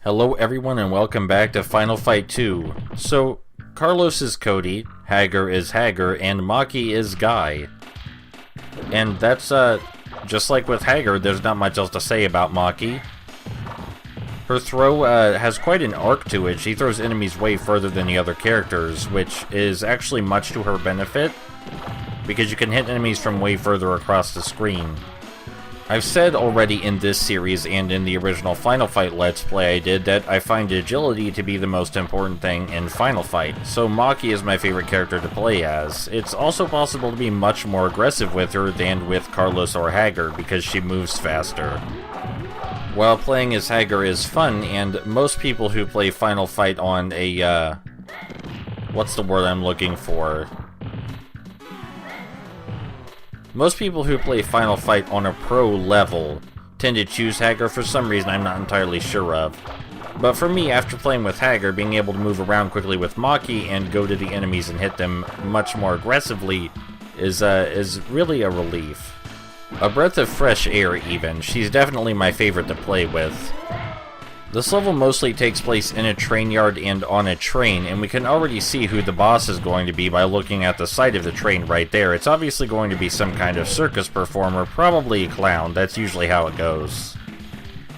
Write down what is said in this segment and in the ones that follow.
Hello everyone and welcome back to Final Fight 2. So, Carlos is Cody, Hager is Hager, and Maki is Guy. And that's, just like with Hager, there's not much else to say about Maki. Her throw, has quite an arc to it. She throws enemies way further than the other characters, which is actually much to her benefit, because you can hit enemies from way further across the screen. I've said already in this series and in the original Final Fight Let's Play I did that I find agility to be the most important thing in Final Fight, so Maki is my favorite character to play as. It's also possible to be much more aggressive with her than with Carlos or Hager because she moves faster. While playing as Hager is fun, and most people who play Final Fight on a, what's the word I'm looking for? Most people who play Final Fight on a pro level tend to choose Hager for some reason I'm not entirely sure of. But for me, after playing with Hager, being able to move around quickly with Maki and go to the enemies and hit them much more aggressively is really a relief. A breath of fresh air even. She's definitely my favorite to play with. This level mostly takes place in a train yard and on a train, and we can already see who the boss is going to be by looking at the side of the train right there. It's obviously going to be some kind of circus performer, probably a clown. That's usually how it goes.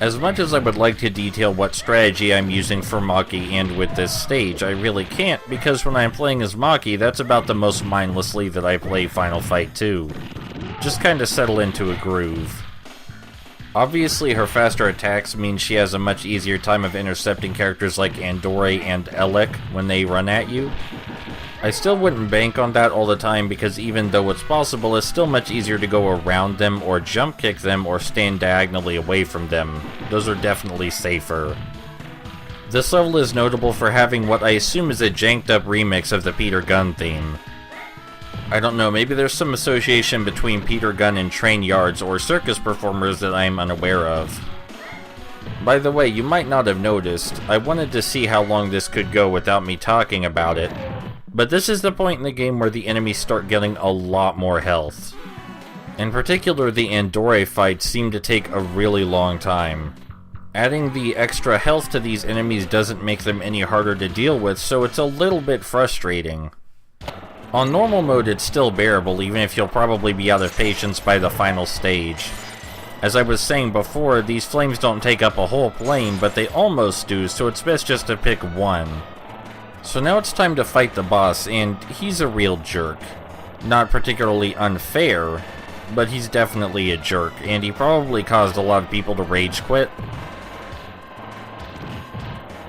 As much as I would like to detail what strategy I'm using for Maki and with this stage, I really can't, because when I'm playing as Maki, that's about the most mindlessly that I play Final Fight 2. Just kinda settle into a groove. Obviously, her faster attacks mean she has a much easier time of intercepting characters like Andore and Elec when they run at you. I still wouldn't bank on that all the time because even though it's possible, it's still much easier to go around them or jump kick them or stand diagonally away from them. Those are definitely safer. This level is notable for having what I assume is a janked up remix of the Peter Gunn theme. I don't know, maybe there's some association between Peter Gunn and train yards or circus performers that I'm unaware of. By the way, you might not have noticed, I wanted to see how long this could go without me talking about it, but this is the point in the game where the enemies start getting a lot more health. In particular, the Andore fights seem to take a really long time. Adding the extra health to these enemies doesn't make them any harder to deal with, so it's a little bit frustrating. On normal mode it's still bearable, even if you'll probably be out of patience by the final stage. As I was saying before, these flames don't take up a whole plane, but they almost do, so it's best just to pick one. So now it's time to fight the boss, and he's a real jerk. Not particularly unfair, but he's definitely a jerk, and he probably caused a lot of people to rage quit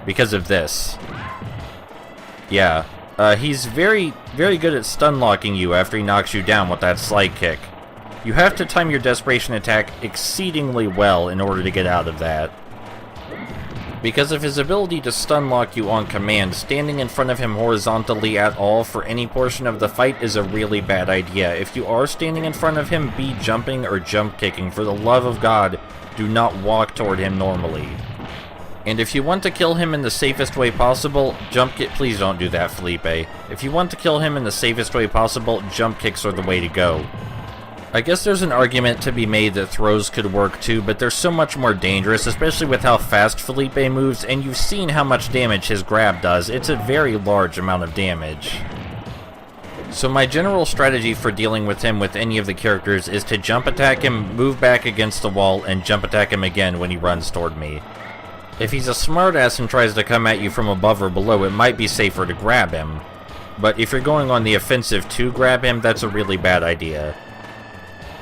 because of this. Yeah. He's very good at stun locking you after he knocks you down with that slide kick. You have to time your desperation attack exceedingly well in order to get out of that. Because of his ability to stun lock you on command, standing in front of him horizontally at all for any portion of the fight is a really bad idea. If you are standing in front of him, be jumping or jump kicking. For the love of God, do not walk toward him normally. And if you want to kill him in the safest way possible, jump kick. Please don't do that, Philippe. If you want to kill him in the safest way possible, jump kicks are the way to go. I guess there's an argument to be made that throws could work too, but they're so much more dangerous, especially with how fast Philippe moves, and you've seen how much damage his grab does. It's a very large amount of damage. So my general strategy for dealing with him with any of the characters is to jump attack him, move back against the wall, and jump attack him again when he runs toward me. If he's a smartass and tries to come at you from above or below, it might be safer to grab him. But if you're going on the offensive to grab him, that's a really bad idea.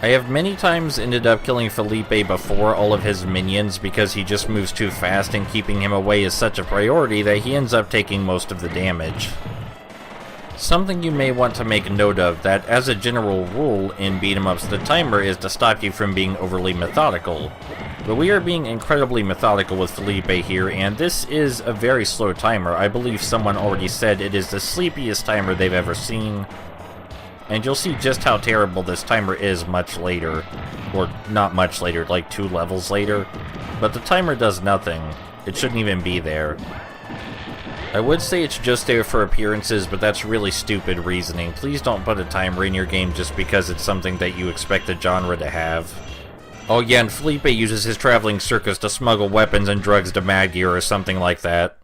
I have many times ended up killing Philippe before all of his minions because he just moves too fast and keeping him away is such a priority that he ends up taking most of the damage. Something you may want to make note of that as a general rule in beat-em-ups, the timer is to stop you from being overly methodical. But we are being incredibly methodical with Philippe here, and this is a very slow timer. I believe someone already said it is the sleepiest timer they've ever seen. And you'll see just how terrible this timer is much later. Or not much later, like 2 levels later. But the timer does nothing. It shouldn't even be there. I would say it's just there for appearances, but that's really stupid reasoning. Please don't put a timer in your game just because it's something that you expect the genre to have. Oh yeah, and Felipe uses his traveling circus to smuggle weapons and drugs to Mad Gear or something like that.